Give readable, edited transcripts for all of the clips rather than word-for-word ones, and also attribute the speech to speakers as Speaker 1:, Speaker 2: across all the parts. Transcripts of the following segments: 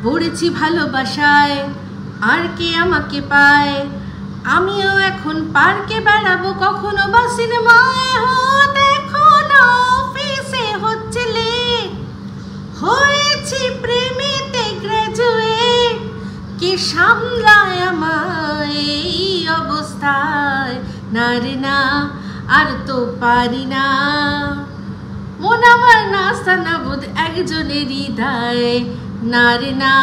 Speaker 1: পড়েছি ভালোবাসায় আর কে আমাকে পায়, আমিও এখন পার্কে বেড়াবো কখনো বা সিনেমায়। এখন অফিসে হচ্ছে লেট, হয়েছি প্রেমেতে গ্রাজুয়েট, কে সামলায় আমায় এই অবস্থায়। না রে না, আর তো পারি না, মন আমার নাস্তা না বোধ একজনের হৃদয়। না রে না,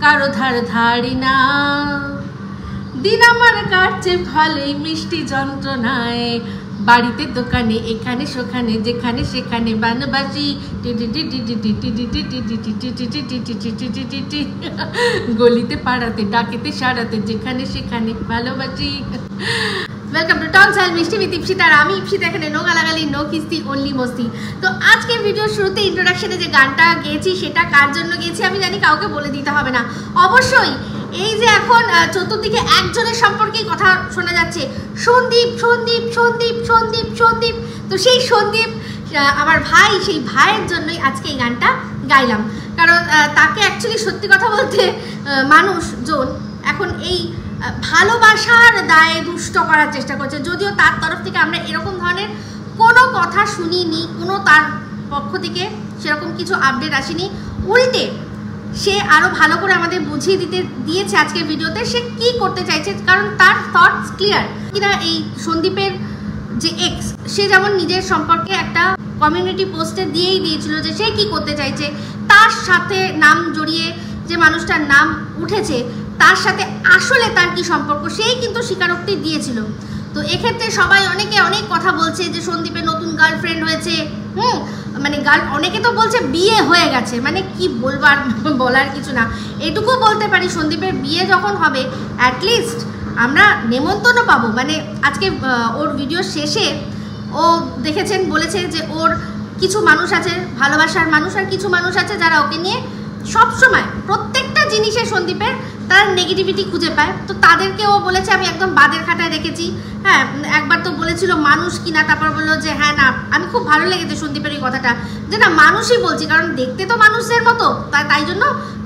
Speaker 1: কারো ধার ধারি না, দিন আমার কাটছে ভালোই মিষ্টি যন্ত্রণায়। বাড়িতে দোকানে এখানে সেখানে যেখানে সেখানে বানবাসি, গলিতে পাড়াতে ডাকেতে সারাতে যেখানে সেখানে ভালোবাসি। ওয়েলকাম টু টনসাল মিষ্টি উইথ ইপসিতা। আর আমি ইপসিতা, এখানে নো গালাগালি, নো কিস্তি, অনলি মস্তি। তো আজকে ভিডিওর শুরুতে ইন্ট্রোডাকশনে যে গানটা গেয়েছি সেটা কার জন্য গেয়েছি আমি জানি, কাউকে বলে দিতে হবে না। অবশ্যই এই যে এখন চতুর্দিকে একজনের সম্পর্কেই কথা শোনা যাচ্ছে, সন্দীপ সন্দীপ সন্দীপ সন্দীপ সন্দীপ। তো সেই সন্দীপ আমার ভাই, সেই ভাইয়ের জন্যই আজকে এই গানটা গাইলাম। কারণ তাকে অ্যাকচুয়ালি সত্যি কথা বলতে মানুষজন এখন এই ভালোবাসার দায়ে দুষ্ট করার চেষ্টা করছে, যদিও তার তরফ থেকে আমরা এরকম ধরনের কোনো কথা শুনিনি, কোনো তার পক্ষ থেকে সেরকম কিছু আপডেট আসেনি। উল্টে সে আরও ভালো করে আমাদের বুঝিয়ে দিয়েছে আজকের ভিডিওতে সে কি করতে চাইছে, কারণ তার থটস ক্লিয়ার। কিনা এই সন্দীপের যে এক্স, সে যেমন নিজের সম্পর্কে একটা কমিউনিটি পোস্টে দিয়েই দিয়েছিল যে সে কি করতে চাইছে, তার সাথে নাম জড়িয়ে যে মানুষটার নাম উঠেছে তার সাথে আসলে তার কি সম্পর্ক সেই কিন্তু স্বীকারোক্তি দিয়েছিল। তো এক্ষেত্রে সবাই অনেকে অনেক কথা বলছে যে সন্দীপের নতুন গার্লফ্রেন্ড হয়েছে, মানে অনেকে তো বলছে বিয়ে হয়ে গেছে, মানে কি বলবার বলার কিছু না। এটুকু বলতে পারি সন্দীপের বিয়ে যখন হবে অ্যাটলিস্ট আমরা নেমন্তন্ন পাবো। মানে আজকে ওর ভিডিও শেষে ও দেখেছেন বলেছে যে ওর কিছু মানুষ আছে ভালোবাসার মানুষ, আর কিছু মানুষ আছে যারা ওকে নিয়ে সবসময় প্রত্যেকটা জিনিসে সন্দীপের তারা নেগেটিভিটি খুঁজে পায়। তো তাদেরকে ও বলেছে আমি একদম বাদের খাতায় রেখেছি। হ্যাঁ, একবার তো বলেছিল মানুষ কিনা, তারপর বললো যে হ্যাঁ না, আমি খুব ভালো লেগেছে সন্দীপের এই কথাটা যে না মানুষই বলছি, কারণ দেখতে তো মানুষের মতো, তাই জন্য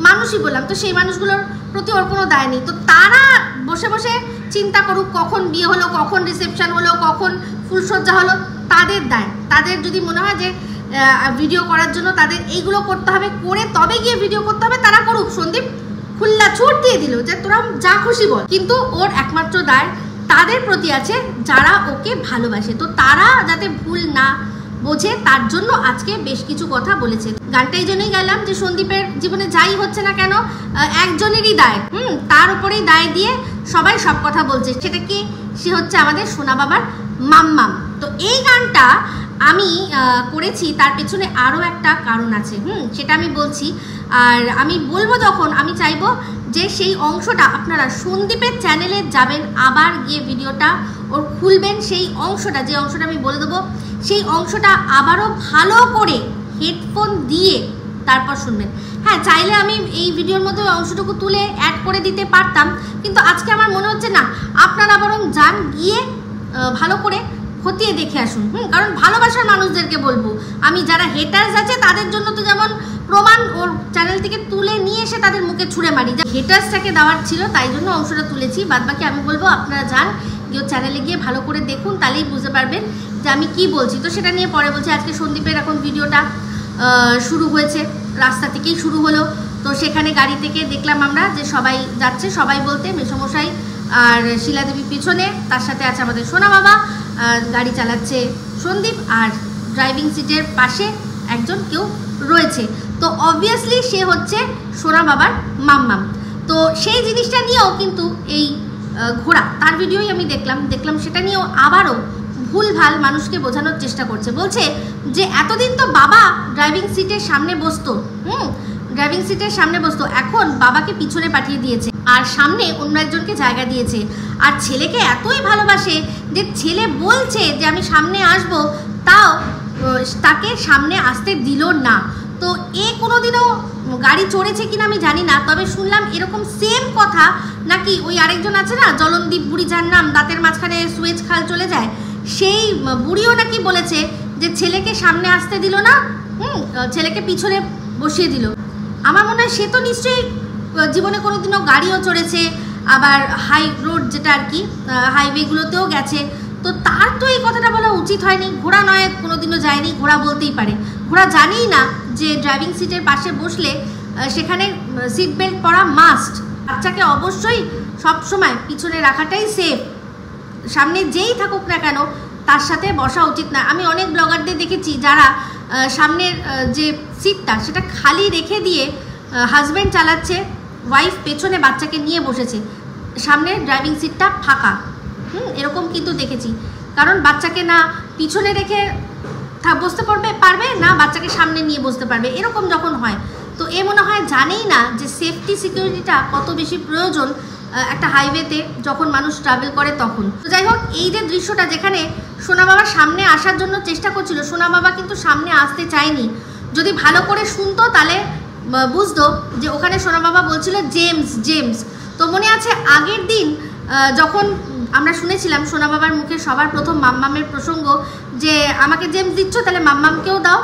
Speaker 1: মানুষই বললাম। তো সেই মানুষগুলোর প্রতি ওর কোনো দায় নেই। তো তারা বসে বসে চিন্তা করুক কখন বিয়ে হলো, কখন রিসেপশন হলো, কখন ফুলসজ্জা হলো, তাদের দায়। তাদের যদি মনে হয় যে ভিডিও করার জন্য তাদের এইগুলো করতে হবে, করে তবে গিয়ে ভিডিও করতে হবে, তারা করুক। সন্দীপ খুল্লা ছুট দিয়ে দিল যে তোরা যা খুশি বল, কিন্তু ওর একমাত্র দায় তাদের প্রতি আছে যারা ওকে ভালোবাসে। তো তারা যাতে ভুল না বোঝে তার জন্য আজকে বেশ কিছু কথা বলেছে। গানটা এই জন্যই গেলাম যে সন্দীপের জীবনে যাই হচ্ছে না কেন একজনেরই দায়, তার উপরেই দায় দিয়ে সবাই সব কথা বলছে। সেটা কি? সে হচ্ছে আমাদের সোনা বাবার মাম্মাম। তো এই গানটা আমি করেছি, তার পেছনে আরও একটা কারণ আছে, সেটা আমি বলছি। আর আমি বলবো যখন আমি চাইবো যে সেই অংশটা আপনারা সন্দীপের চ্যানেলে যাবেন, আবার গিয়ে ভিডিওটা ওর খুলবেন, সেই অংশটা যে অংশটা আমি বলে দেবো সেই অংশটা আবারও ভালো করে হেডফোন দিয়ে তারপর শুনবেন। হ্যাঁ, চাইলে আমি এই ভিডিওর মধ্যে অংশটুকু তুলে অ্যাড করে দিতে পারতাম, কিন্তু আজকে আমার মনে হচ্ছে না, আপনারা বরং যান গিয়ে ভালো করে খতিয়ে দেখে আসুন। কারণ ভালোবাসার মানুষদেরকে বলবো আমি, যারা হেটার্স আছে তাদের জন্য তো যেমন প্রমাণ ওর চ্যানেল থেকে তুলে নিয়ে এসে তাদের মুখে ছুঁড়ে মারি, যা হেটার্সটাকে দেওয়ার ছিল তাই জন্য অংশটা তুলেছি। বাদবাকি আমি বলবো আপনারা যান গিয়ে ওর চ্যানেলে গিয়ে ভালো করে দেখুন, তাহলেই বুঝতে পারবেন যে আমি কি বলছি। তো সেটা নিয়ে পরে বলছি। আজকে সন্দীপের এখন ভিডিওটা শুরু হয়েছে, রাস্তা থেকেই শুরু হলো। তো সেখানে গাড়ি থেকে দেখলাম আমরা যে সবাই যাচ্ছে, সবাই বলতে মেসমশাই আর শিলাদেবী পিছনে, তার সাথে আছে আমাদের সোনা বাবা, গাড়ি চালাচ্ছে সন্দীপ, আর ড্রাইভিং সিটের পাশে একজন কেউ রয়েছে। তো অবভিয়াসলি সে হচ্ছে সোনা বাবার মাম্মাম। তো সেই জিনিসটা নিয়েও কিন্তু এই ঘোড়া, তার ভিডিওই আমি দেখলাম সেটা নিয়েও আবারও ভুলভাল মানুষকে বোঝানোর চেষ্টা করছে। বলছে যে এতদিন তো বাবা ড্রাইভিং সিটের সামনে বসতো, ড্রাইভিং সিটের সামনে বসতো, এখন বাবাকে পিছনে পাঠিয়ে দিয়েছে আর সামনে অন্য একজনকে জায়গা দিয়েছে। আর ছেলেকে এতই ভালোবাসে যে ছেলে বলছে যে আমি সামনে আসবো, তাও তাকে সামনে আসতে দিল না। তো এ কোনোদিনও গাড়ি চড়েছে কিনা আমি জানি না, তবে শুনলাম এরকম সেম কথা নাকি ওই আরেকজন আছে না জলনদীপ বুড়ি, যার নাম দাঁতের মাঝখানে সুয়েজ খাল চলে যায়, সেই বুড়িও নাকি বলেছে যে ছেলেকে সামনে আসতে দিল না, ছেলেকে পিছনে বসিয়ে দিল। আমার মনে হয় সে তো নিশ্চয়ই জীবনে কোনোদিনও গাড়িও চড়েছে, আবার হাই রোড যেটা আর কি হাইওয়েগুলোতেও গেছে, তো তার তো এই কথাটা বলা উচিত হয়নি। ঘোড়া নয় কোনোদিনও যায়নি, ঘোড়া বলতেই পারে। ঘোড়া জানেই না যে ড্রাইভিং সিটের পাশে বসলে সেখানে সিট বেল্ট পরা মাস্ট। বাচ্চাকে অবশ্যই সবসময় পিছনে রাখাটাই সেফ, সামনে যেই থাকুক না কেন তার সাথে বসা উচিত না। আমি অনেক ব্লগারদের দেখেছি যারা সামনের যে সিটটা সেটা খালি রেখে দিয়ে হাজব্যান্ড চালাচ্ছে, ওয়াইফ পেছনে বাচ্চাকে নিয়ে বসেছে, সামনের ড্রাইভিং সিটটা ফাঁকা। এরকম কিন্তু দেখেছি, কারণ বাচ্চাকে না পিছনে রেখে বসতে পারবে না বাচ্চাকে সামনে নিয়ে বসতে পারবে, এরকম যখন হয় তো এ মনে হয় জানেই না যে সেফটি সিকিউরিটিটা কত বেশি প্রয়োজন একটা হাইওয়েতে যখন মানুষ ট্রাভেল করে তখন। তো যাই হোক, এই যে দৃশ্যটা যেখানে সোনা বাবা সামনে আসার জন্য চেষ্টা করছিল, সোনা বাবা কিন্তু সামনে আসতে চায়নি। যদি ভালো করে শুনতো তাহলে বুঝতো যে ওখানে সোনা বাবা বলছিল জেমস জেমস। তো মনে আছে আগের দিন যখন আমরা শুনেছিলাম সোনা বাবার মুখে সবার প্রথম মাম্মামের প্রসঙ্গ, যে আমাকে জেমস দিচ্ছ তাহলে মাম্মামকেও দাও,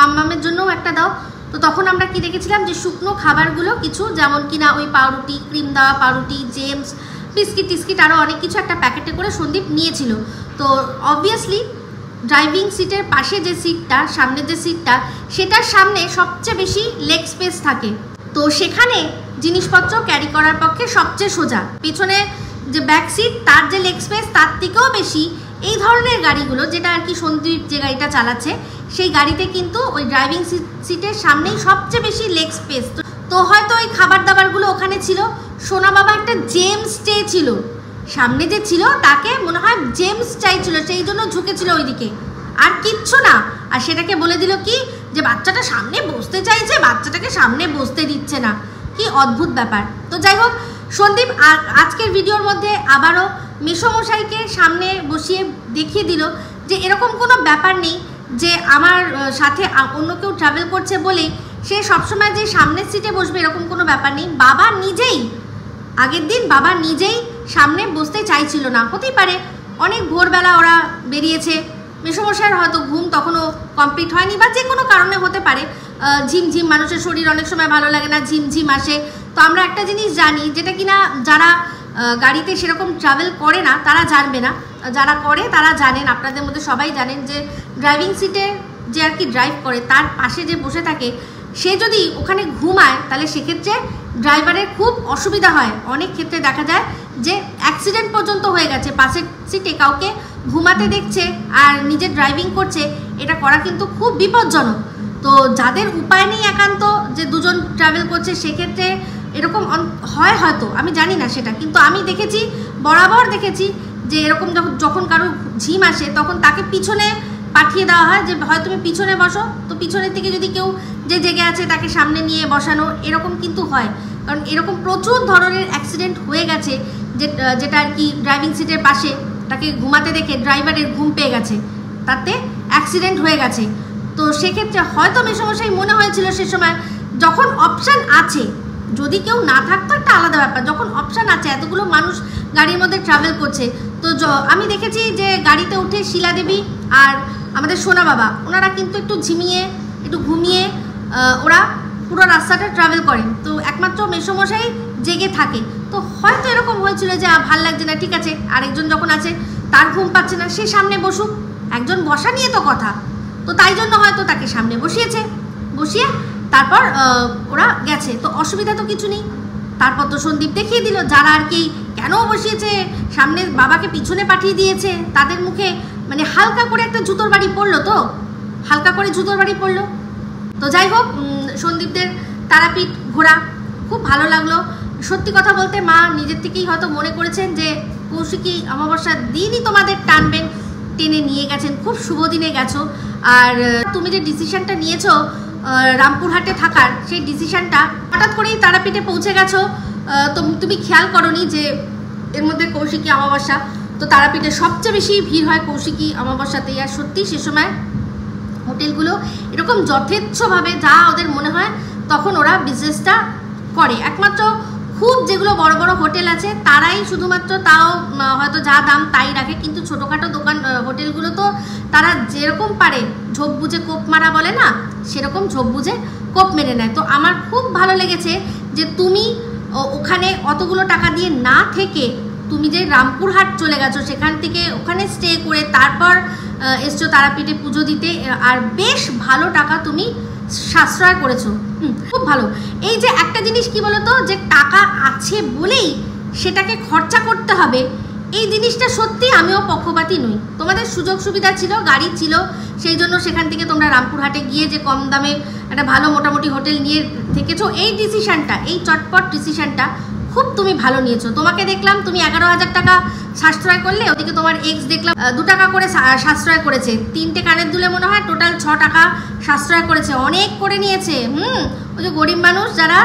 Speaker 1: মাম্মামের জন্যও একটা দাও। তো তখন আমরা কি দেখেছিলাম যে শুকনো খাবারগুলো কিছু, যেমন কিনা ওই পাউরুটি, ক্রিম দেওয়া পাউরুটি, জেমস, বিস্কিট টিস্কিট আরও অনেক কিছু একটা প্যাকেটে করে সন্দীপ নিয়েছিল। তো অবভিয়াসলি ড্রাইভিং সিটের পাশে যে সিটটা, সামনে যে সিটটা, সেটার সামনে সবচেয়ে বেশি লেগ স্পেস থাকে। তো সেখানে জিনিসপত্র ক্যারি করার পক্ষে সবচেয়ে সোজা। পেছনে যে ব্যাক সিট তার যে লেগ স্পেস তার থেকেও বেশি এই ধরনের গাড়িগুলো, যেটা আর কি সন্দীপ যে গাড়িটা চালাচ্ছে সেই গাড়িতে কিন্তু ওই ড্রাইভিং সিটের সামনেই সবচেয়ে বেশি লেগ স্পেস। তো হয়তো ওই খাবার দাবারগুলো ওখানে ছিল, সোনা বাবা একটা জেমস চেয়েছিল, সামনে যে ছিল তাকে মনে হয় জেমস চাইছিল, সেই জন্য ঝুঁকেছিল ওইদিকে, আর কিচ্ছু না। আর সেটাকে বলে দিল কি যে বাচ্চাটা সামনে বসতে চাইছে, বাচ্চাটাকে সামনে বসতে দিচ্ছে না। কি অদ্ভুত ব্যাপার। তো যাই হোক, সন্দীপ আজকের ভিডিওর মধ্যে আবারও মেসোমশাইকে সামনে বসিয়ে দেখিয়ে দিল যে এরকম কোনো ব্যাপার নেই যে আমার সাথে অন্য কেউ ট্রাভেল করছে বলে সে সবসময় যে সামনের সিটে বসবে, এরকম কোনো ব্যাপার নেই। বাবা নিজেই আগের দিন বাবা নিজেই সামনে বসতে চাইছিল না। হতেই পারে অনেক ভোরবেলা ওরা বেরিয়েছে, মেসোমশাইয়ের হয়তো ঘুম তখনও কমপ্লিট হয়নি, বা যে কোনো কারণে হতে পারে। ঝিমঝিম, মানুষের শরীর অনেক সময় ভালো লাগে না, ঝিমঝিম আসে। তো আমরা একটা জিনিস জানি, যেটা কিনা যারা গাড়িতে সেরকম ট্রাভেল করে না তারা জানবে না, যারা করে তারা জানেন, আপনাদের মধ্যে সবাই জানেন যে ড্রাইভিং সিটে যে আর কি ড্রাইভ করে তার পাশে যে বসে থাকে সে যদি ওখানে ঘুমায় তাহলে সেক্ষেত্রে ড্রাইভারের খুব অসুবিধা হয়। অনেক ক্ষেত্রে দেখা যায় যে অ্যাক্সিডেন্ট পর্যন্ত হয়ে গেছে, পাশের সিটে কাউকে ঘুমাতে দেখছে আর নিজে ড্রাইভিং করছে, এটা করা কিন্তু খুব বিপজ্জনক। তো যাদের উপায় নেই একান্ত যে দুজন ট্রাভেল করছে, সেক্ষেত্রে এরকম হয় হয়তো, আমি জানি না সেটা, কিন্তু আমি দেখেছি, বরাবর দেখেছি যে এরকম যখন কারো ঝিম আসে তখন তাকে পিছনে পাঠিয়ে দেওয়া হয় যে হয় তুমি পিছনে বসো। তো পিছনের থেকে যদি কেউ যে জেগে আছে তাকে সামনে নিয়ে বসানো, এরকম কিন্তু হয়। কারণ এরকম প্রচুর ধরনের অ্যাক্সিডেন্ট হয়ে গেছে যেটা আর কি ড্রাইভিং সিটের পাশে তাকে ঘুমাতে দেখে ড্রাইভারের ঘুম পেয়ে গেছে, তাতে অ্যাক্সিডেন্ট হয়ে গেছে। তো সেক্ষেত্রে হয়তো মেসোমশাই মনে হয়েছিল সে সময়, যখন অপশান আছে, যদি কেউ না থাকতো একটা আলাদা ব্যাপার, যখন অপশান আছে, এতগুলো মানুষ গাড়ির মধ্যে ট্রাভেল করছে, তো আমি দেখেছি যে গাড়িতে উঠে শিলা দেবী আর আমাদের সোনা বাবা ওনারা কিন্তু একটু ঝিমিয়ে একটু ঘুমিয়ে ওরা পুরো রাস্তাটা ট্রাভেল করেন। তো একমাত্র মেসোমশাই জেগে থাকে। তো হয়তো এরকম হয়েছিল যে ভাল লাগছে না, ঠিক আছে, আরেকজন যখন আছে তার ঘুম পাচ্ছে না, সে সামনে বসুক, একজন বসা নিয়ে তো কথা। তো তাই জন্য হয়তো তাকে সামনে বসিয়ে তারপর ওরা গেছে। তো অসুবিধা তো কিছু নেই। তারপর তো সন্দীপ দেখিয়ে দিল যারা আর কি কেন বসিয়েছে, সামনে বাবাকে পিছনে পাঠিয়ে দিয়েছে, তাদের মুখে মানে হালকা করে একটা জুতোর বাড়ি পড়লো, তো হালকা করে জুতোর বাড়ি পড়লো। তো যাই হোক, সন্দীপদের তারাপীঠ ঘোরা খুব ভালো লাগলো। সত্যি কথা বলতে মা নিজের থেকেই হয়তো মনে করেছেন যে কৌশিকী অমাবস্যার দিনই তোমাদের টানবেন, টেনে নিয়ে গেছেন, খুব শুভ দিনে গেছো। আর তুমি যে ডিসিশনটা নিয়েছো রামপুরহাটে থাকার, সেই ডিসিশনটা হঠাৎ করেই তারাপীঠে পৌঁছে গেছো, তো তুমি খেয়াল করোনি যে এর মধ্যে কৌশিকী অমাবস্যা। তো তারাপীঠে সবচেয়ে বেশি ভিড় হয় কৌশিকী অমাবস্যাতেই। আর সত্যি সে সময় হোটেলগুলো এরকম যথেচ্ছভাবে যা ওদের মনে হয় তখন ওরা বিজনেসটা করে। একমাত্র খুব যেগুলো বড় বড় হোটেল আছে তারাই শুধুমাত্র তাও হয়তো যা দাম তাই রাখে, কিন্তু ছোটোখাটো দোকান হোটেলগুলো তো তারা যেরকম পারে ঝোপ বুঝে কোপ মারা বলে না, সেরকম ঝোপ বুঝে কোপ মেরে নেয়। তো আমার খুব ভালো লেগেছে যে তুমি ওখানে অতগুলো টাকা দিয়ে না থেকে তুমি যে রামপুরহাট চলে গেছো, সেখান থেকে ওখানে স্টে করে তারপর এসছো তারাপীঠে পুজো দিতে, আর বেশ ভালো টাকা তুমি সাশ্রয় করেছো, খুব ভালো। এই যে একটা জিনিস কি বলতো, যে টাকা আছে বলেই সেটাকে খরচা করতে হবে, এই জিনিসটা সত্যি আমিও পক্ষপাতী নই। তোমাদের সুযোগ সুবিধা ছিল, গাড়ি ছিল, সেই জন্য সেখান থেকে তোমরা রামপুরহাটে গিয়ে যে কম দামে একটা ভালো মোটামুটি হোটেল নিয়ে থেকেছো, এই ডিসিশানটা, এই চটপট ডিসিশানটা খুব তুমি ভালো নিয়েছো। তোমাকে দেখলাম তুমি 11,000 টাকা সাশ্রয় করলে, ওদিকে তোমার এক্স দেখলাম 2 টাকা করে সাশ্রয় করেছে, 3টে কানের দুলে মনে হয় টোটাল 6 টাকা সাশ্রয় করেছে, অনেক করে নিয়েছে। ওই যে গরিব মানুষ যারা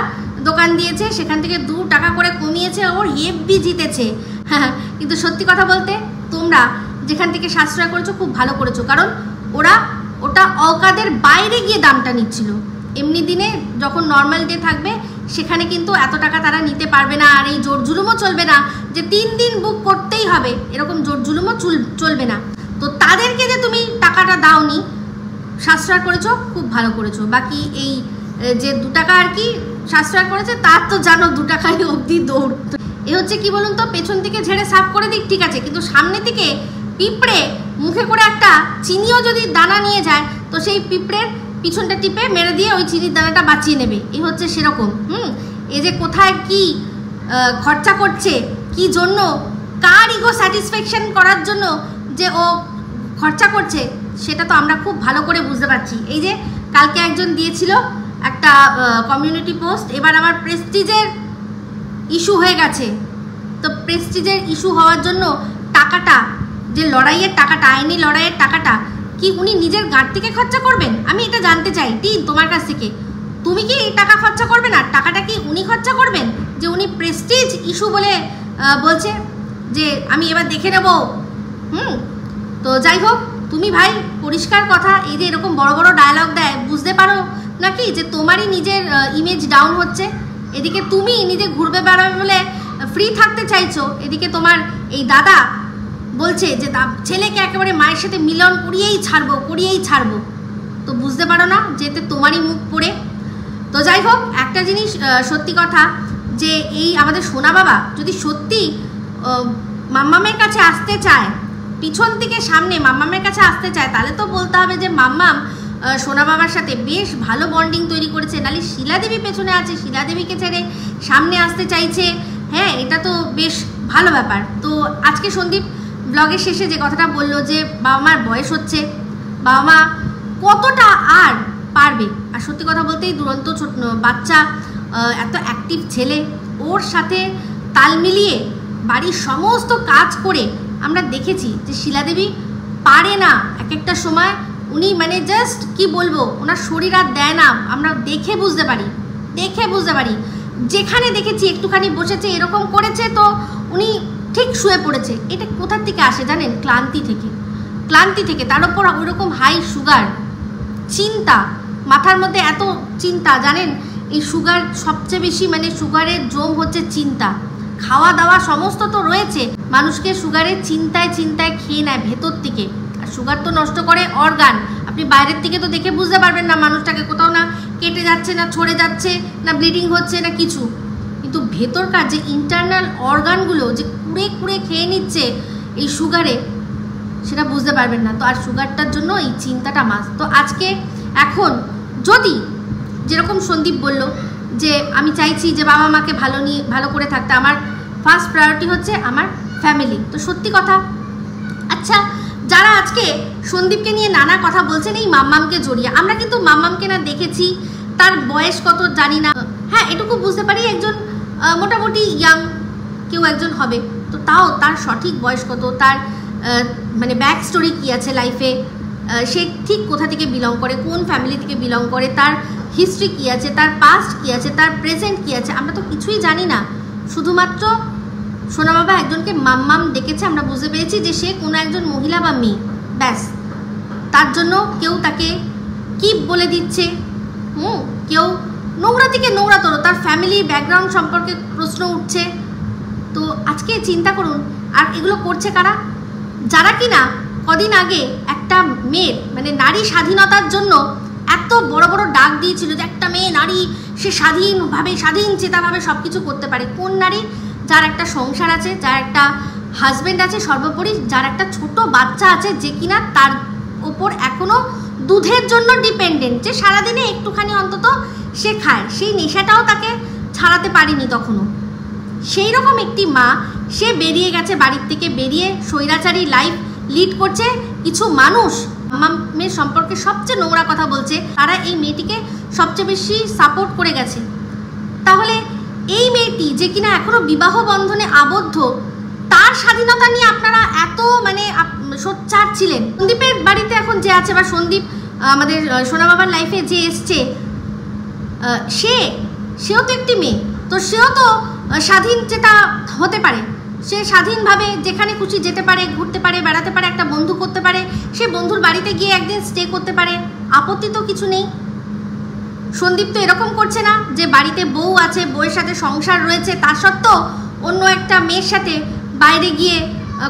Speaker 1: দোকান দিয়েছে সেখান থেকে 2 টাকা করে কমিয়েছে, ওর হেভি জিতেছে। হ্যাঁ, কিন্তু সত্যি কথা বলতে তোমরা যেখান থেকে সাশ্রয় করেছো খুব ভালো করেছো, কারণ ওটা অকাদের বাইরে গিয়ে দামটা নিচ্ছিল। এমনি দিনে যখন নর্মাল ডে থাকবে সেখানে কিন্তু এত টাকা তারা নিতে পারবে না, আর এই জোর জুলুমও চলবে না যে 3 দিন বুক করতেই হবে, এরকম জোর জুলুমও চলবে না। তো তাদেরকে যে তুমি টাকাটা দাওনি, সাশ্রয় করেছো, খুব ভালো করেছো। বাকি এই যে 2 টাকা আর কি সাশ্রয় করেছে, তার তো জানো 2 টাকায় অবধি দৌড়। এ হচ্ছে কি বলুন তো, পেছন থেকে ঝেড়ে সাফ করে দিক ঠিক আছে, কিন্তু সামনে থেকে পিঁপড়ে মুখে করে একটা চিনিও যদি দানা নিয়ে যায়, তো সেই পিঁপড়ের পিছনটা টিপে মেরে দিয়ে ওই চিনির দানাটা বাঁচিয়ে নেবে, এই হচ্ছে সেরকম। এই যে কোথায় কি খরচা করছে, কি জন্য, কার ইগো স্যাটিসফ্যাকশন করার জন্য যে ও খরচা করছে, সেটা তো আমরা খুব ভালো করে বুঝতে পারছি। এই যে কালকে একজন দিয়েছিল একটা কমিউনিটি পোস্ট, এবার আমার প্রেস্টিজের ইস্যু হয়ে গেছে, তো প্রেস্টিজের ইস্যু হওয়ার জন্য টাকাটা, যে লড়াইয়ের টাকাটা, আইনি লড়াইয়ের টাকাটা কি উনি নিজের গাঁট থেকে খরচা করবেন? আমি এটা জানতে চাই তোমার কাছ থেকে, তুমি কি টাকা খরচা করবে না? টাকাটা কি উনি খরচা করবেন, যে উনি প্রেস্টিজ ইস্যু বলে বলছে যে আমি এবার দেখে নেব? তো যাই হোক, তুমি ভাই পরিষ্কার কথা, এই যে এরকম বড় বড় ডায়লগ দেয়, বুঝতে পারো নাকি যে তোমারই নিজের ইমেজ ডাউন হচ্ছে? এদিকে তুমি নিজে ঘুরবে বেড়াবে বলে ফ্রি থাকতে চাইছো, এদিকে তোমার এই দাদা বলছে যে ছেলেকে একেবারে মায়ের সাথে মিলন করিয়েই ছাড়বো। তো বুঝতে পারো না যেতে তোমারই মুখ পড়ে। তো যাই হোক, একটা জিনিস সত্যি কথা, যে এই আমাদের সোনা বাবা যদি সত্যি মাম্মামের কাছে আসতে চায়, পিছন থেকে সামনে মাম্মামের কাছে আসতে চায়, তাহলে তো বলতে হবে যে মাম্মাম সোনা বাবার সাথে বেশ ভালো বন্ডিং তৈরি করেছে, নাহলে শিলাদেবী পেছনে আছে, শিলাদেবীকে ছেড়ে সামনে আসতে চাইছে। হ্যাঁ, এটা তো বেশ ভালো ব্যাপার। তো আজকে সন্দীপ ব্লগের শেষে যে কথাটা বললো যে বাবা মার বয়স হচ্ছে, বাবা মা কতটা আর পারবে, আর সত্যি কথা বলতেই দুরন্ত ছোট বাচ্চা, এত অ্যাক্টিভ ছেলে, ওর সাথে তাল মিলিয়ে বাড়ির সমস্ত কাজ করে আমরা দেখেছি যে শিলাদেবী পারে না। এক একটা সময় উনি মানে জাস্ট কি বলবো, ওনার শরীর আর দেয় না, আমরা দেখে বুঝতে পারি। যেখানে দেখেছি একটুখানি বসেছে, এরকম করেছে, তো উনি ঠিক শুয়ে পড়েছে। এটা কোথার থেকে আসে জানেন? ক্লান্তি থেকে। তার উপর ওইরকম হাই সুগার, চিন্তা, মাথার মধ্যে এত চিন্তা। জানেন এই সুগার সবচেয়ে বেশি, মানে সুগারের জম হচ্ছে চিন্তা। খাওয়া দাওয়া সমস্ত তো রয়েছে, মানুষকে সুগারের চিন্তায় খেয়ে নেয় ভেতর থেকে। আর সুগার তো নষ্ট করে অর্গান। আপনি বাইরের থেকে তো দেখে বুঝতে পারবেন না মানুষটাকে, কোথাও না কেটে যাচ্ছে, না ছড়ে যাচ্ছে, না ব্লিডিং হচ্ছে, না কিছু, কিন্তু ভেতরকার যে ইন্টারনাল অর্গানগুলো যে কুড়ে খেয়ে নিচ্ছে এই সুগারে, সেটা বুঝতে পারবেন না। তো আর সুগারটার জন্য এই চিন্তাটা মাস। তো আজকে এখন যদি যেরকম সন্দীপ বলল যে আমি চাইছি যে বাবা মাকে ভালো করে থাকতে, আমার ফার্স্ট প্রায়োরিটি হচ্ছে আমার ফ্যামিলি, তো সত্যি কথা। আচ্ছা, যারা আজকে সন্দীপকে নিয়ে নানা কথা বলছেন এই মাম্মামকে জড়িয়ে, আমরা কিন্তু মাম্মামকে না দেখেছি, তার বয়স কত জানি না। হ্যাঁ, এটুকু বুঝতে পারি একজন মোটামুটি ইয়াং কেউ একজন হবে, তো তাও তার সঠিক বয়স কত, তার মানে ব্যাক স্টোরি কী আছে লাইফে, সে ঠিক কোথা থেকে বিলং করে, কোন ফ্যামিলি থেকে বিলং করে, তার হিস্ট্রি কী আছে, তার পাস্ট কী আছে, তার প্রেজেন্ট কী আছে, আমরা তো কিছুই জানি না। শুধুমাত্র সোনা বাবা একজনকে মাম্মাম ডেকেছে, আমরা বুঝতে পেরেছি যে সে কোনো একজন মহিলা বা মেয়ে, ব্যাস। তার জন্য কেউ তাকে কি বলে দিচ্ছে, কেউ নোংরা থেকে নোংরাতর, তার ফ্যামিলির ব্যাকগ্রাউন্ড সম্পর্কে প্রশ্ন উঠছে। তো আজকে চিন্তা করুন, আর এগুলো করছে কারা? যারা কিনা কদিন আগে একটা মেয়ের মানে নারী স্বাধীনতার জন্য এত বড় বড় ডাক দিয়েছিল যে একটা মেয়ে নারী সে স্বাধীনভাবে স্বাধীন চেতাভাবে সব কিছু করতে পারে। কোন নারী? যার একটা সংসার আছে, যার একটা হাজব্যান্ড আছে, সর্বোপরি যার একটা ছোট বাচ্চা আছে, যে কিনা তার ওপর এখনও দুধের জন্য ডিপেন্ডেন্ট, যে সারাদিনে একটুখানি অন্তত সে খায়, সেই নেশাটাও তাকে ছাড়াতে পারেনি তখনও। সেই রকম একটি মা, সে বেরিয়ে গেছে বাড়ির থেকে, বেরিয়ে স্বৈরাচারী লাইফ লিড করছে। কিছু মানুষ মেয়ের সম্পর্কে সবচেয়ে নোংরা কথা বলছে, তারা এই মেয়েটিকে সবচেয়ে বেশি সাপোর্ট করে গেছে। তাহলে এই মেয়েটি যে কিনা এখনো বিবাহ বন্ধনে আবদ্ধ, তার স্বাধীনতা নিয়ে আপনারা এত মানে সোচ্চার ছিলেন। সন্দীপের বাড়িতে এখন যে আছে, বা সন্দীপ আমাদের সোনা বাবার লাইফে যে এসছে, সেও তো একটি মেয়ে, তো সেও তো স্বাধীন চেতা হতে পারে। সে স্বাধীনভাবে যেখানে খুশি যেতে পারে, ঘুরতে পারে, বেড়াতে পারে, একটা বন্ধু করতে পারে, সে বন্ধুর বাড়িতে গিয়ে একদিন স্টে করতে পারে, আপত্তি তো কিছু নেই। সন্দীপ তো এরকম করছে না যে বাড়িতে বউ আছে, বউয়ের সাথে সংসার রয়েছে, তা সত্ত্বেও অন্য একটা মেয়ের সাথে বাইরে গিয়ে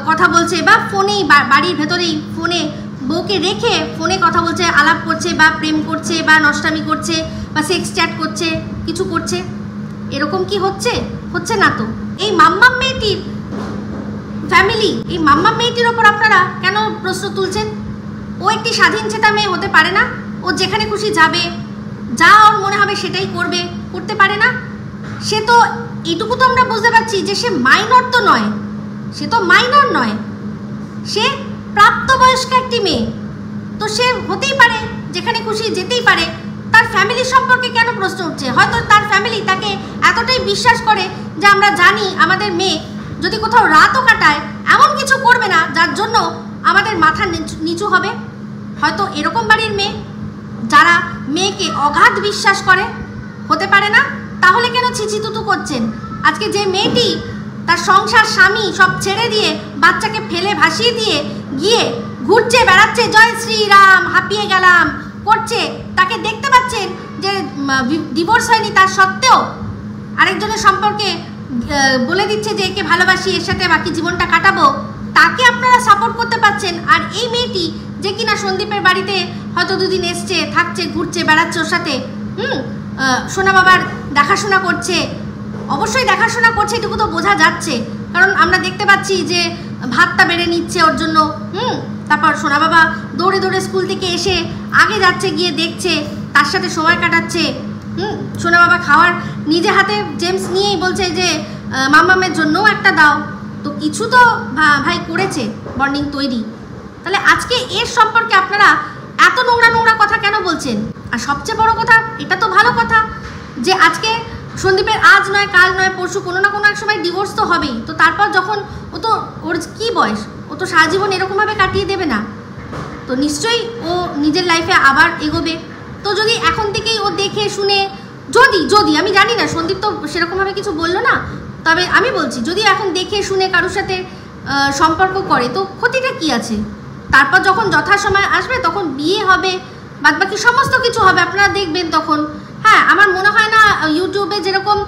Speaker 1: কথা বলছে, বা ফোনেই বাড়ির ভেতরেই ফোনে বউকে রেখে ফোনে কথা বলছে, আলাপ করছে, বা প্রেম করছে, বা নষ্টামি করছে, বা সেক্স চ্যাট করছে, কিছু করছে। এরকম কি হচ্ছে? হচ্ছে না তো। এই মাম্মাম মেয়েটির ফ্যামিলি, এই মাম্মাম মেয়েটির ওপর আপনারা কেন প্রশ্ন তুলছেন? ও একটি স্বাধীন চেতা মেয়ে হতে পারে না? ও যেখানে খুশি যাবে, যা ওর মনে হবে সেটাই করতে পারে না? সে তো এইটুকু তো আমরা বুঝতে পারছি যে সে মাইনর তো নয়, সে তো মাইনর নয়, সে প্রাপ্তবয়স্ক একটি মেয়ে। তো সে হতেই পারে, যেখানে খুশি যেতেই পারে। তার ফ্যামিলি সম্পর্কে কেন প্রশ্ন উঠছে? হয়তো তার ফ্যামিলি তাকে এতটাই বিশ্বাস করে যে আমরা জানি আমাদের মেয়ে যদি কোথাও রাতও কাটায় এমন কিছু করবে না যার জন্য আমাদের মাথা নিচু হবে। হয়তো এরকম বাড়ির মেয়ে, যারা মেয়েকে অগাধ বিশ্বাস করে, হতে পারে না? তাহলে কেন ছিচিতুতু করছেন? আজকে যে মেয়েটি তার সংসার, স্বামী সব ছেড়ে দিয়ে, বাচ্চাকে ফেলে ভাসিয়ে দিয়ে গিয়ে ঘুরছে, বেড়াচ্ছে, জয় শ্রীরাম, হাঁপিয়ে গেলাম করছে, তাকে দেখতে পাচ্ছেন যে ডিভোর্স হয়নি, তার সত্ত্বেও আরেকজনের সম্পর্কে বলে দিচ্ছে যে একে ভালোবাসি, এর সাথে বাকি জীবনটা কাটাবো, তাকে আপনারা সাপোর্ট করতে পারছেন। আর এই মেয়েটি যে কিনা সন্দীপের বাড়িতে হয়তো দুদিন এসছে, থাকছে, ঘুরছে, বেড়াচ্ছে, ওর সাথে সোনা বাবার দেখাশোনা করছে, অবশ্যই দেখাশোনা করছে, এটুকু তো বোঝা যাচ্ছে, কারণ আমরা দেখতে পাচ্ছি যে ভাতটা বেড়ে নিচ্ছে ওর জন্য। তারপর সোনা বাবা দৌড়ে দৌড়ে স্কুল থেকে এসে আগে যাচ্ছে, গিয়ে দেখছে, তার সাথে সময় কাটাচ্ছে। সোনা বাবা খাওয়ার নিজে হাতে জেমস নিয়েই বলছে যে মাম্মামের জন্যও একটা দাও। তো কিছু তো ভাই করেছে, বন্ডিং তৈরি। তাহলে আজকে এর সম্পর্কে আপনারা এত নোংরা নোংরা কথা কেন বলছেন? আর সবচেয়ে বড় কথা, এটা তো ভালো কথা যে আজকে সন্দীপের আজ নয়, কাল নয়, পরশু কোনো না কোনো এক সময় ডিভোর্স তো হবেই। তো তারপর যখন ওর কি বয়স, ও তো সারা জীবন এরকমভাবে কাটিয়ে দেবে না, তো নিশ্চয়ই ও নিজের লাইফে আবার এগোবে। তো যদি এখন থেকেই ও দেখে শুনে, যদি আমি জানি না, সন্দীপ তো সেরকমভাবে কিছু বললো না, তবে আমি বলছি যদি এখন দেখে শুনে কারোর সাথে সম্পর্ক করে, তো ক্ষতিটা কি আছে? তারপর যখন যথাসময় আসবে তখন বিয়ে হবে, বাদবাকি সমস্ত কিছু হবে, আপনারা দেখবেন তখন। হ্যাঁ, আমার মনে হয় না ইউটিউবে যেরকম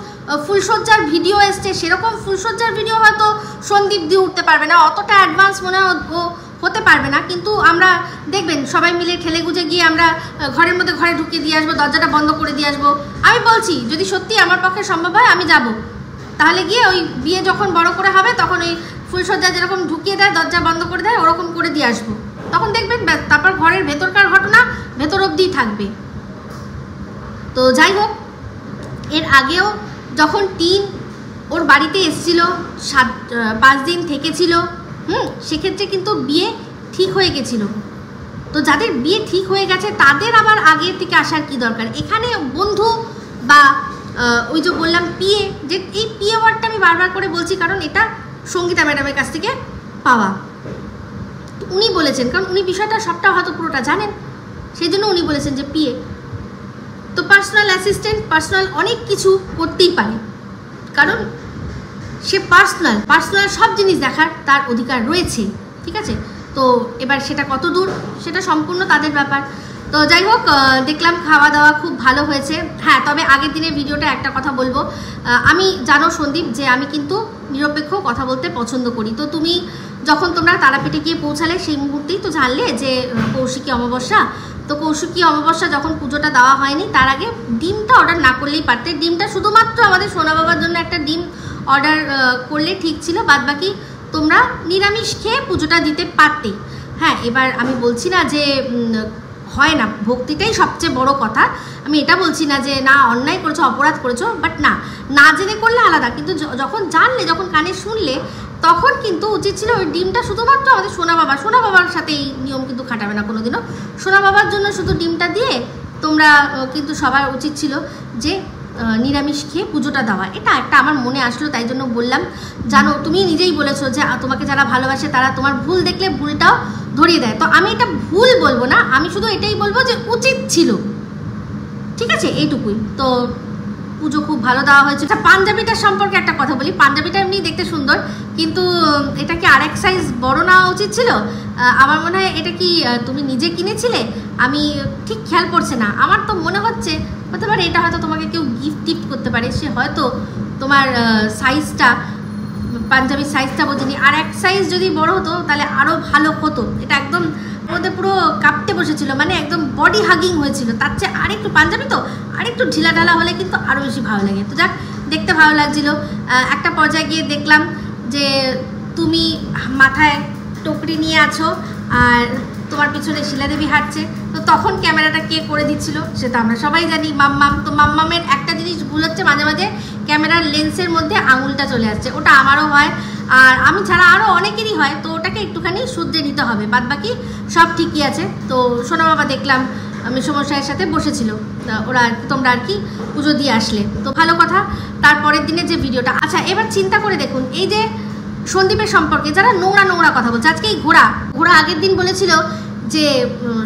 Speaker 1: ফুলসজ্জার ভিডিও এসছে সেরকম ফুলসজ্জার ভিডিও হয়তো সন্দীপ দিয়ে উঠতে পারবে না, অতটা অ্যাডভান্স মনে হয় ও হতে পারবে না। কিন্তু আমরা দেখবেন সবাই মিলে ঠেলে গুজে গিয়ে আমরা ঘরের মধ্যে ঘরে ঢুকিয়ে দিয়ে আসবো, দরজাটা বন্ধ করে দিয়ে আসবো। আমি বলছি যদি সত্যি আমার পক্ষে সম্ভব হয় আমি যাব, তাহলে গিয়ে ওই বিয়ে যখন বড় করে হবে তখন ওই ফুলসজ্জা যেরকম ঢুকিয়ে দেয়, দরজা বন্ধ করে দেয়, ওরকম করে দিয়ে আসবো। তখন দেখবেন তারপর ঘরের ভেতরকার ঘটনা ভেতর অবধিই থাকবে। তো যাই হোক, এর আগেও যখন টিন ওর বাড়িতে এসেছিল, 5 দিন থেকেছিল, সেক্ষেত্রে কিন্তু বিয়ে ঠিক হয়ে গেছিল। তো যাদের বিয়ে ঠিক হয়ে গেছে তাদের আবার আগের থেকে আসার কি দরকার? এখানে বন্ধু বা ওই যে বললাম পিএ, যে এই পিএ ওয়ার্ডটা আমি বারবার করে বলছি কারণ এটা সঙ্গীতা ম্যাডামের কাছ থেকে পাওয়া। উনি বলেছেন, কারণ উনি বিষয়টা সবটা হয়তো পুরোটা জানেন, সেই জন্য উনি বলেছেন যে পিএ। তো পার্সোনাল অ্যাসিস্ট্যান্ট, পার্সোনাল অনেক কিছু করতেই পারে, কারণ সে পার্সোনাল সব জিনিস দেখার তার অধিকার রয়েছে, ঠিক আছে? তো এবার সেটা কত দূর সেটা সম্পূর্ণ তাদের ব্যাপার। তো যাই হোক, দেখলাম খাওয়া দাওয়া খুব ভালো হয়েছে। হ্যাঁ, তবে আগের দিনের ভিডিওটা একটা কথা বলবো, আমি জানো সন্দীপ যে আমি কিন্তু নিরপেক্ষ কথা বলতে পছন্দ করি। তো তোমরা তারাপীঠে গিয়ে পৌঁছালে সেই মুহূর্তেই তো জানলে যে কৌশিকী অমাবস্যা, তো কৌশিকী অমাবস্যা যখন পুজোটা দেওয়া হয়নি তার আগে ডিমটা অর্ডার না করলেই পারতে। ডিমটা শুধুমাত্র আমাদের সোনা বাবার জন্য একটা ডিম অর্ডার করলে ঠিক ছিল, বাদবাকি তোমরা নিরামিষ খেয়ে পুজোটা দিতে পারতে। হ্যাঁ, এবার আমি বলছি না যে হয় না, ভক্তিটাই সবচেয়ে বড় কথা। আমি এটা বলছি না যে না অন্যায় করেছো, অপরাধ করেছো, বাট না জেনে করলে আলাদা, কিন্তু যখন জানলে, যখন কানে শুনলে, তখন কিন্তু উচিত ছিল ওই ডিমটা শুধুমাত্র আমাদের সোনা বাবার সাথে এই নিয়ম কিন্তু খাটাবে না কোনোদিনও। সোনা বাবার জন্য শুধু ডিমটা দিয়ে তোমরা কিন্তু সবার উচিত ছিল যে নিরামিষ খেয়ে পুজোটা দেওয়া। এটা একটা আমার মনে আসলো, তাই জন্য বললাম। জানো, তুমি নিজেই বলেছো যে তোমাকে যারা ভালোবাসে তারা তোমার ভুল দেখলে ভুলটাও ধরিয়ে দেয়। তো আমি এটা ভুল বলবো না, আমি শুধু এটাই বলবো যে উচিত ছিল। ঠিক আছে, এইটুকুই। তো পুজো খুব ভালো দেওয়া হয়েছে। পাঞ্জাবিটার সম্পর্কে একটা কথা বলি। পাঞ্জাবিটা এমনি দেখতে সুন্দর, কিন্তু এটা কি আরেক সাইজ বড় নেওয়া উচিত ছিল? আমার মনে হয় এটা কি তুমি নিজে কিনেছিলে? আমি ঠিক খেয়াল পড়ছে না। আমার তো মনে হচ্ছে হতে পারে এটা হয়তো তোমাকে কেউ গিফট করতে পারে, সে হয়তো তোমার সাইজটা, পাঞ্জাবির সাইজটা বোঝেনি। আর এক সাইজ যদি বড় হতো তাহলে আরও ভালো হতো। এটা একদম মধ্যে পুরো কাঁপতে বসেছিল, মানে একদম বডি হাগিং হয়েছিল। তার চেয়ে আরেকটু, পাঞ্জাবি তো আরেকটু ঢিলা ঢালা হলে কিন্তু আরও বেশি ভালো লাগে। তো যাক, দেখতে ভালো লাগছিল। একটা পর্যায়ে গিয়ে দেখলাম যে তুমি মাথায় টোকরি নিয়ে আছো আর তোমার পিছনে শিলাদেবী হাঁটছে। তো তখন ক্যামেরাটা কে করে দিচ্ছিল সেটা আমরা সবাই জানি, মাম্মাম। তো মাম্মামের একটা জিনিস ভুল হচ্ছে, মাঝে মাঝে ক্যামেরার লেন্সের মধ্যে আঙুলটা চলে আসছে। ওটা আমারও হয়, আর আমি ছাড়া আরও অনেকেরই হয়। তো ওটাকে একটুখানি শুধরে নিতে হবে, বাদবাকি সব ঠিকই আছে। তো সোনা বাবা দেখলাম মেসোমশাইয়ের সাথে বসেছিল, ওরা তোমরা আর কি পুজো দিয়ে আসলে, তো ভালো কথা। তারপরের দিনে যে ভিডিওটা, আচ্ছা এবার চিন্তা করে দেখুন, এই যে সন্দীপের সম্পর্কে যারা নোংরা কথা বলছে, আজকে এই ঘোড়া আগের দিন বলেছিল যে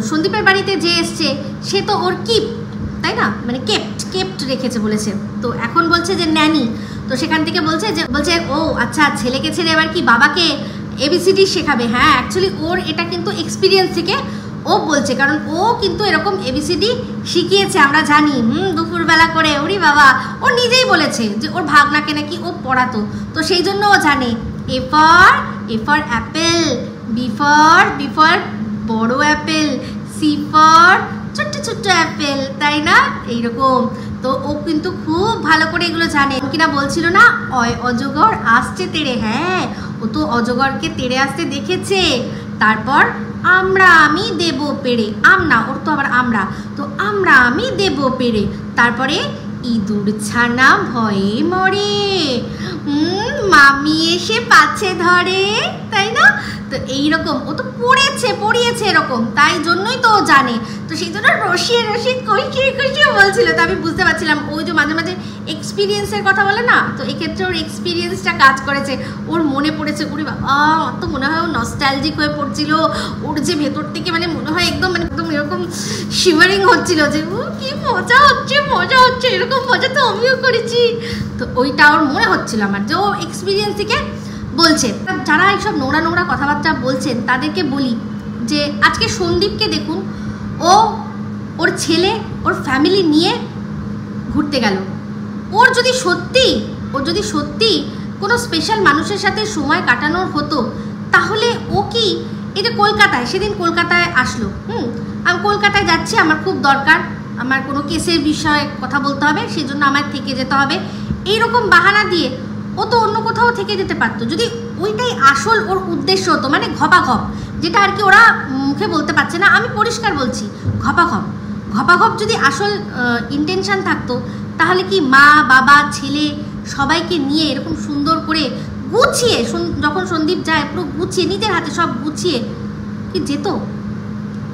Speaker 1: সন্দীপের বাড়িতে যে এসছে সে তো ওর কিপ, তাই না, মানে কেপ্ট রেখেছে বলেছে। তো এখন বলছে যে ন্যানি। তো সেখান থেকে বলছে ও আচ্ছা, ছেলেকে ছেড়ে এবার কি বাবাকে এবিসিডি শেখাবে। হ্যাঁ, অ্যাকচুয়ালি ওর এটা কিন্তু এক্সপিরিয়েন্স থেকে ও বলছে, কারণ ও কিন্তু এরকম এবিসিডি শিখিয়েছে, আমরা জানি। দুপুরবেলা করে, ওরে বাবা, ও নিজেই বলেছে যে ওর ভাগনাকে নাকি ও পড়াতো। তো সেই জন্য ও জানে A for apple, B for বড় অ্যাপেল, সি ফর ছোট্ট অ্যাপেল, তাই না, এইরকম। তো ও কিন্তু খুব ভালো করে এগুলো জানে। কিনা বলছিল না অজগর আসছে তেড়ে, হ্যাঁ ও তো অজগরকে তেড়ে আসতে দেখেছে। তারপর আমি দেব পেড়ে, ওর তো আবার তো আমি দেব পেড়ে। তারপরে ইঁদুর ছানা ভয়ে মরে, মামি এসে পাছে ধরে, তাই না। তো এইরকম ও তো পড়িয়েছে এরকম, তাই জন্যই তো ও জানে। তো সেই জন্য রসিয়ে কষিয়ে বলছিল। তো আমি বুঝতে পারছিলাম ওই যে মাঝে মাঝে এক্সপিরিয়েন্সের কথা বলে না, তো এক্ষেত্রে ওর এক্সপিরিয়েন্সটা কাজ করেছে, ওর মনে পড়েছে। ওরে বাবা, আমার তো মনে হয় ও নস্টালজিক হয়ে পড়ছিল। ওর যে ভেতর থেকে মানে মনে হয় একদম এরকম শিভারিং হচ্ছিল যে ও কি মজা হচ্ছে, এরকম মজা তো আমিও করেছি। তো ওইটা ওর মনে হচ্ছিল আমার, যে ও এক্সপিরিয়েন্স থেকে বলছে। যারা এইসব নোংরা কথাবার্তা বলছেন তাদেরকে বলি যে আজকে সন্দীপকে দেখুন, ওর ছেলে ওর ফ্যামিলি নিয়ে ঘুরতে গেল। ওর যদি সত্যি কোনো স্পেশাল মানুষের সাথে সময় কাটানোর হতো, তাহলে ও কি এই যে সেদিন কলকাতায় আসলো, আমি কলকাতায় যাচ্ছি, আমার খুব দরকার, আমার কোনো কেসের বিষয়ে কথা বলতে হবে, সেই জন্য আমার থেকে যেতে হবে, এইরকম বাহানা দিয়ে ও তো অন্য কোথাও থেকে যেতে পারতো। যদি ওইটাই আসল ওর উদ্দেশ্য হতো, মানে ঘপাঘপ, যেটা আর কি ওরা মুখে বলতে পারছে না, আমি পরিষ্কার বলছি, ঘপাঘপ যদি আসল ইন্টেনশন থাকতো, তাহলে কি মা বাবা ছেলে সবাইকে নিয়ে এরকম সুন্দর করে গুছিয়ে, যখন সন্দীপ যায় পুরো গুছিয়ে, নিজের হাতে সব গুছিয়ে কি যেত?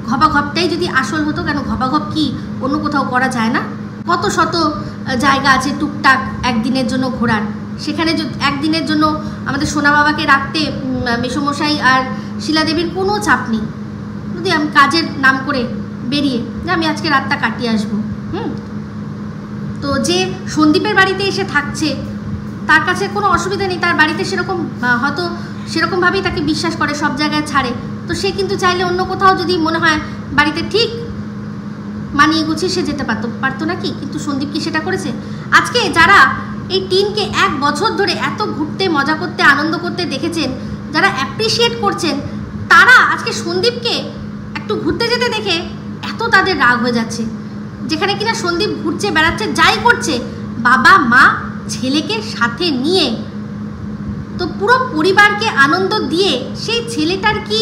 Speaker 1: ঘপাঘপটাই যদি আসল হতো, কেন ঘপাঘপ কি অন্য কোথাও করা যায় না? কত শত জায়গা আছে টুকটাক একদিনের জন্য ঘোরার, সেখানে একদিনের জন্য আমাদের সোনা বাবাকে রাখতে মেসোমশাই আর শিলাদেবীর কোনো চাপ নেই। যদি আমি কাজের নাম করে বেরিয়ে যে আমি আজকে রাতটা কাটিয়ে আসবো, তো যে সন্দীপের বাড়িতে এসে থাকছে তার কাছে কোনো অসুবিধা নেই, তার বাড়িতে সেরকম হয়তো সেরকমভাবেই তাকে বিশ্বাস করে, সব জায়গায় ছাড়ে। তো সে কিন্তু চাইলে অন্য কোথাও যদি মনে হয় বাড়িতে ঠিক মানিয়ে গুছিয়ে সে যেতে পারতো নাকি? কিন্তু সন্দীপ কি সেটা করেছে? আজকে যারা এই টিনকে 1 বছর ধরে এত ঘুরতে, মজা করতে, আনন্দ করতে দেখেছেন, যারা অ্যাপ্রিসিয়েট করছেন, তারা আজকে সন্দীপকে একটু ঘুরতে যেতে দেখে এত তাদের রাগ হয়ে যাচ্ছে, যেখানে কিনা সন্দীপ ঘুরছে বেড়াচ্ছে যাই করছে বাবা মা ছেলেকে সাথে নিয়ে, তো পুরো পরিবারকে আনন্দ দিয়ে সেই ছেলেটার কি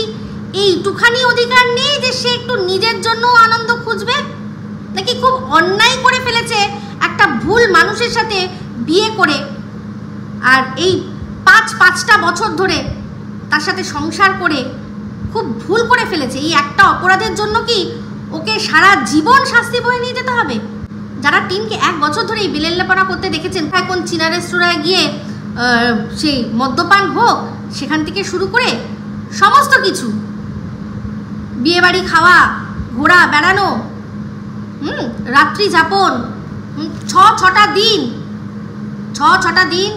Speaker 1: এইটুখানি অধিকার নেই যে সে একটু নিজের জন্য আনন্দ খুঁজবে? নাকি খুব অন্যায় করে ফেলেছে একটা ভুল মানুষের সাথে বিয়ে করে, আর এই পাঁচটা বছর ধরে তার সাথে সংসার করে খুব ভুল করে ফেলেছে? এই একটা অপরাধের জন্য কি ওকে সারা জীবন শাস্তি বয়ে নিয়ে যেতে হবে? যারা টিনকে 1 বছর ধরে এই বিলেল্লাপনা করতে দেখেছেন, এখন চীনা রেস্তোরাঁয় গিয়ে সেই মদ্যপান হোক সেখান থেকে শুরু করে সমস্ত কিছু, বিয়ে বাড়ি খাওয়া, ঘোরা বেড়ানো, রাত্রি যাপন, ছটা দিন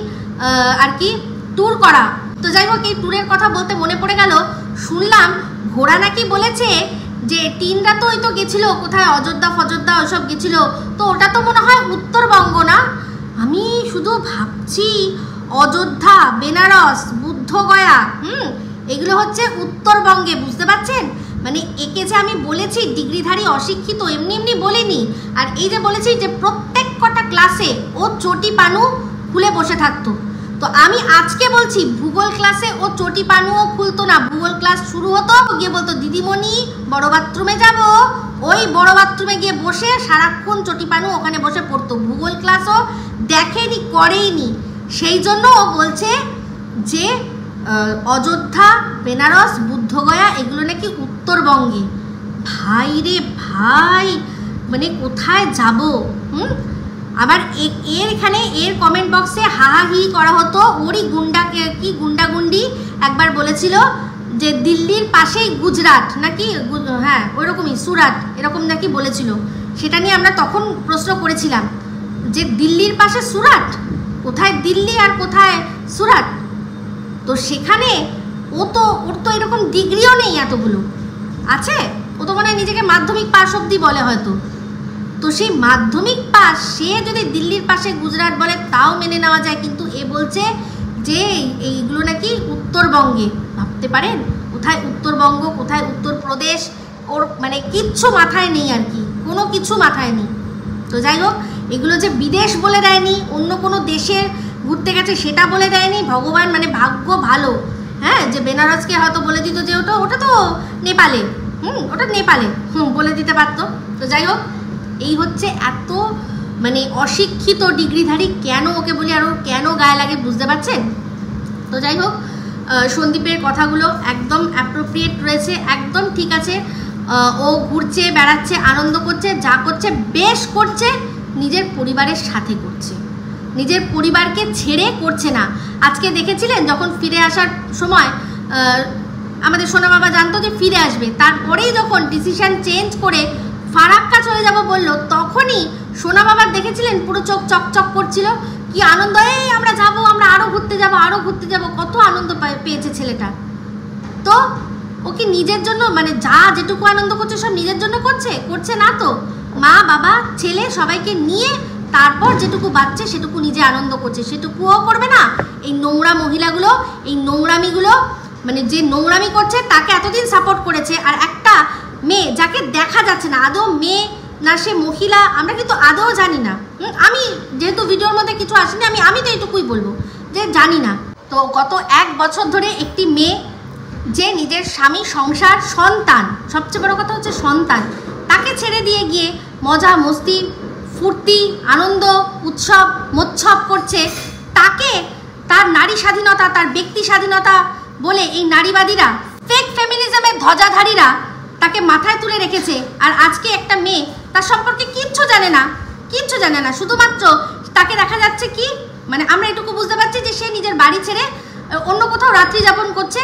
Speaker 1: আর কি ট্যুর করা। তো যাই হোক, এই ট্যুরের কথা বলতে মনে পড়ে গেল, শুনলাম ঘোড়া নাকি বলেছে যে টিনরা তো ওই তো গেছিল কোথায় অযোধ্যা ওসব গেছিল, তো ওটা তো মনে হয় উত্তরবঙ্গ না? আমি শুধু ভাবছি অযোধ্যা, বেনারস, বুদ্ধগয়া, এগুলো হচ্ছে উত্তরবঙ্গে, বুঝতে পারছেন? মানে একে যে আমি বলেছি ডিগ্রিধারী অশিক্ষিত এমনি বলিনি, আর এই যে বলেছি যে প্রত্যেক কটা ক্লাসে ও চটি পানু খুলে বসে থাকতো, তো আমি আজকে বলছি ভূগোল ক্লাসে ও চটি পানুও খুলতো না। ভূগোল ক্লাস শুরু হতো, গিয়ে বলতো দিদিমণি বড় বাথরুমে যাব, ওই বড় বাথরুমে গিয়ে বসে সারাক্ষণ চটি পানু ওখানে বসে পড়তো। ভূগোল ক্লাসও দেখেনি, করেইনি, সেই জন্য ও বলছে যে অযোধ্যা, বেনারস, বুদ্ধগয়া এগুলো নাকি উত্তরবঙ্গে। ভাই রে ভাই, মানে কোথায় যাব? আবার এখানে এর কমেন্ট বক্সে হাহাহি করা হতো, ওরই গুন্ডাগুন্ডি একবার বলেছিল যে দিল্লির পাশেই গুজরাট নাকি, হ্যাঁ ওইরকমই সুরাট এরকম নাকি বলেছিল। সেটা নিয়ে আমরা তখন প্রশ্ন করেছিলাম যে দিল্লির পাশে সুরাট, কোথায় দিল্লি আর কোথায় সুরাট? তো সেখানে ওর তো এরকম ডিগ্রিও নেই, এতগুলো আছে, ও তো মনে হয় নিজেকে মাধ্যমিক পাস অবধি বলে হয়তো। তো সেই মাধ্যমিক পাস সে যদি দিল্লির পাশে গুজরাট বলে তাও মেনে নেওয়া যায়, কিন্তু এ বলছে যে এইগুলো নাকি উত্তরবঙ্গে। ভাবতে পারেন কোথায় উত্তরবঙ্গ, কোথায় উত্তরপ্রদেশ, ওর মানে কিচ্ছু মাথায় নেই আর কি, কোনো কিছু মাথায় নেই। তো যাই হোক, এগুলো যে বিদেশ বলে দেয়নি, অন্য কোনো দেশের ঘুরতে গেছে সেটা বলে দেয়নি, ভগবান মানে ভাগ্য ভালো, হ্যাঁ, যে বেনারসকে হয়তো বলে দিত যে ওটা তো নেপালে, ওটা নেপালে বলে দিতে পারতো। তো যাই হোক, এই হচ্ছে এত মানে অশিক্ষিত ডিগ্রিধারী, কেন ওকে বলি আর ওর কেন গায়ে লাগে বুঝতে পারছেন? তো যাই হোক, সন্দীপের কথাগুলো একদম অ্যাপ্রোপ্রিয়েট রয়েছে, একদম ঠিক আছে। ও ঘুরছে বেড়াচ্ছে, আনন্দ করছে, যা করছে বেশ করছে, নিজের পরিবারের সাথে করছে, নিজের পরিবারকে ছেড়ে করছে না। আজকে দেখেছিলেন যখন ফিরে আসার সময় আমাদের সোনা বাবা জানতো যে ফিরে আসবে, তারপরেই যখন ডিসিশন চেঞ্জ করে ফারাক্কা চলে যাব বললো, তখনই সোনা বাবার দেখেছিলেন পুরো চোখ চকচক করছিল, কি আনন্দ, এই আমরা যাবো, আমরা আরও ঘুরতে যাবো, কত আনন্দ পেয়েছে ছেলেটা। তো ও কি নিজের জন্য মানে যেটুকু আনন্দ করছে সব নিজের জন্য করছে না তো? মা বাবা ছেলে সবাইকে নিয়ে তারপর যেটুকু বাচ্চা সেটুকু নিজে আনন্দ করছে, সেটুকুও করবে না। এই নোংরা মহিলাগুলো, এই নোংরামিগুলো, মানে যে নোংরামি করছে তাকে এতদিন সাপোর্ট করেছে, আর একটা মেয়ে যাকে দেখা যাচ্ছে না আদৌ মেয়ে না সে মহিলা, আমরা কিন্তু আদৌ জানি না। আমি যেহেতু ভিডিওর মধ্যে কিছু আসেনি, আমি তো এইটুকুই বলবো যে জানি না। তো গত 1 বছর ধরে একটি মেয়ে যে নিজের স্বামী, সংসার, সন্তান, সবচেয়ে বড় কথা হচ্ছে সন্তান, তাকে ছেড়ে দিয়ে গিয়ে মজা মস্তি ফুর্তি আনন্দ উৎসব মোৎসব করছে, তাকে তার নারী স্বাধীনতা, তার ব্যক্তি স্বাধীনতা বলে এই নারীবাদীরা, ফেক ফেমিনিজমের ধ্বজাধারীরা তাকে মাথায় তুলে রেখেছে। আর আজকে একটা মেয়ে তার সম্পর্কে কিচ্ছু জানে না, শুধুমাত্র তাকে দেখা যাচ্ছে কি, মানে আমরা এটুকু বুঝতে পারছি যে সে নিজের বাড়ি ছেড়ে অন্য কোথাও রাত্রি যাপন করছে,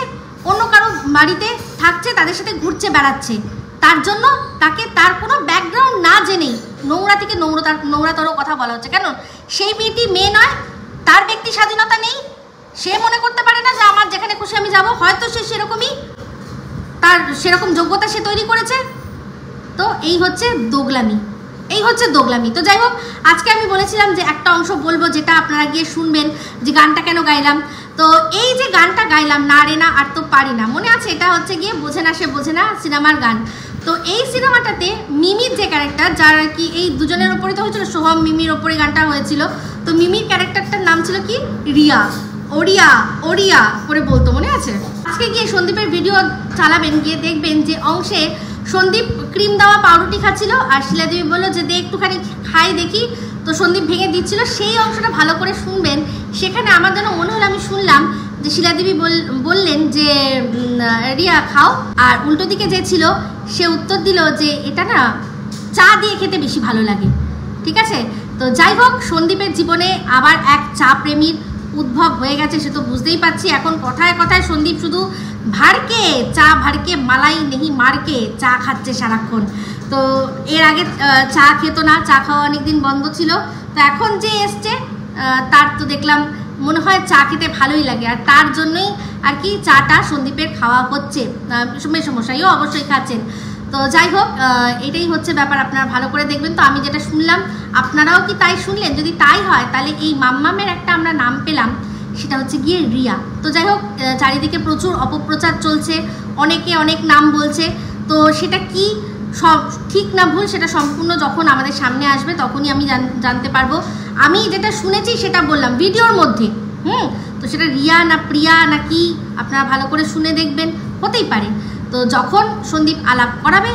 Speaker 1: অন্য কারো বাড়িতে থাকছে, তাদের সাথে ঘুরছে বেড়াচ্ছে। তার জন্য তাকে তার কোনো ব্যাকগ্রাউন্ড না জেনেই নোংরা থেকে নোংরাতর কথা বলা হচ্ছে। কেন? সেই মেয়েটি মেয়ে নয়, তার ব্যক্তি স্বাধীনতা নেই, সে মনে করতে পারে না যে আমার যেখানে খুশি আমি যাব, হয়তো সে সেরকমই, তার সেরকম যোগ্যতা সে তৈরি করেছে। তো এই হচ্ছে দোগলামি। তো যাই হোক, আজকে আমি বলেছিলাম যে একটা অংশ বলবো যেটা আপনারা গিয়ে শুনবেন, যে গানটা কেন গাইলাম। তো এই যে গানটা গাইলাম, না রে না আর তো পারি না, মনে আছে? এটা হচ্ছে গিয়ে বোঝে না সে বোঝে না সিনেমার গান। তো এই সিনেমাটাতে মিমির যে ক্যারেক্টার, যার আর কি এই দুজনের ওপরে তো হয়েছিল, সোহম মিমির ওপরে গানটা হয়েছিল। তো মিমির ক্যারেক্টারটার নাম ছিল কি রিয়া, ওড়িয়া ওড়িয়া করে বলতো, মনে আছে? আজকে গিয়ে সন্দীপের ভিডিও চালাবেন, গিয়ে দেখবেন যে অংশে সন্দীপ ক্রিম দেওয়া পাউরুটি খাচ্ছিল আর শিলাদেবী বললো যে দে একটুখানি খাই দেখি, তো সন্দীপ ভেঙে দিচ্ছিল। সেই অংশটা ভালো করে শুনবেন, সেখানে আমার যেন মনে হলো আমি শুনলাম যে শিলাদেবী বললেন যে রিয়া খাও, আর উল্টো দিকে যে ছিল সে উত্তর দিল যে এটা না চা দিয়ে খেতে বেশি ভালো লাগে। ঠিক আছে, তো যাই হোক, সন্দীপের জীবনে আবার এক চা প্রেমীর উদ্ভব হয়ে গেছে, সে তো বুঝতেই পারছি। এখন কথায় কথায় সন্দীপ শুধু ভারকে চা, ভারকে মালাই নেহি মারকে চা খাচ্ছে সারাক্ষণ। তো এর আগে চা খেতো না, চা খাওয়া অনেকদিন বন্ধ ছিল। তো এখন যে এসছে তার তো দেখলাম মনে হয় চা খেতে ভালোই লাগে, আর তার জন্যই আর কি চাটা সন্দীপের খাওয়া হচ্ছে। মেসমশাইও অবশ্যই খাচ্ছেন। তো যাই হোক, এটাই হচ্ছে ব্যাপার, আপনারা ভালো করে দেখবেন। তো আমি যেটা শুনলাম আপনারাও কি তাই শুনলেন? যদি তাই হয় তাহলে এই মাম্মামের একটা আমরা নাম পেলাম, সেটা হচ্ছে গিয়ে রিয়া। তো যাই হোক, চারিদিকে প্রচুর অপপ্রচার চলছে, অনেকে অনেক নাম বলছে। তো সেটা কি সব ঠিক না ভুল সেটা সম্পূর্ণ যখন আমাদের সামনে আসবে তখনই আমি জানতে পারবো। আমি যেটা শুনেছি সেটা বললাম ভিডিওর মধ্যে। তো সেটা রিয়া না প্রিয়া না কি, আপনারা ভালো করে শুনে দেখবেন, হতেই পারে। তো যখন সন্দীপ আলাপ করাবে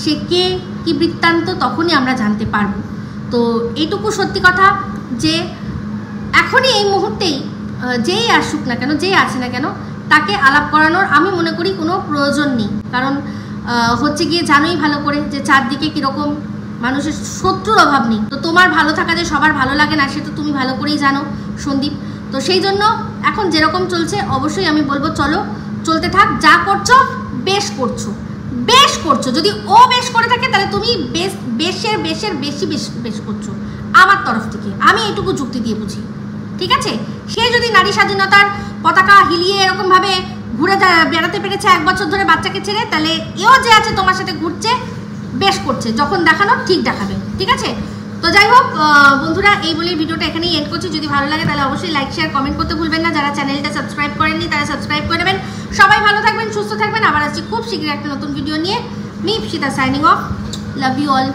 Speaker 1: সে কে কি বৃত্তান্ত, তখনই আমরা জানতে পারবো। তো এইটুকু সত্যি কথা যে এখনই এই মুহূর্তেই যেই আসুক না কেন, যেই আছে না কেন, তাকে আলাপ করানোর আমি মনে করি কোনো প্রয়োজন নেই। কারণ হচ্ছে গিয়ে জানোই ভালো করে যে চারদিকে কীরকম মানুষের শত্রুর অভাব নেই। তো তোমার ভালো থাকা যে সবার ভালো লাগে না সে তো তুমি ভালো করেই জানো সন্দীপ। তো সেই জন্য এখন যেরকম চলছে অবশ্যই আমি বলবো চলো চলতে থাক, যা করছো বেশ করছো, বেশ করছো। যদি ও বেশ করে থাকে তাহলে তুমি বেশের বেশ করছো আমার তরফ থেকে, আমি এইটুকু যুক্তি দিয়ে বুঝি। ঠিক আছে, সে যদি নারী স্বাধীনতার পতাকা হিলিয়ে এরকমভাবে ঘুরে বেড়াতে পেরেছে 1 বছর ধরে বাচ্চাকে ছেড়ে, তাহলে এও যে আছে তোমার সাথে ঘুরছে, বেশ করছে, যখন দেখানো ঠিক দেখাবে। ঠিক আছে, তো যাই হোক বন্ধুরা, এই বলে ভিডিওটা এখানেই এন্ড করছি। যদি ভালো লাগে তাহলে অবশ্যই লাইক শেয়ার কমেন্ট করতে ভুলবেন না। যারা চ্যানেলটা সাবস্ক্রাইব করেননি তারা সাবস্ক্রাইব করে নেবেন। সবাই ভালো থাকবেন, সুস্থ থাকবেন। আবার আসছি খুব শীঘ্রই একটা নতুন ভিডিও নিয়ে। Me Ipsita signing off, love you all.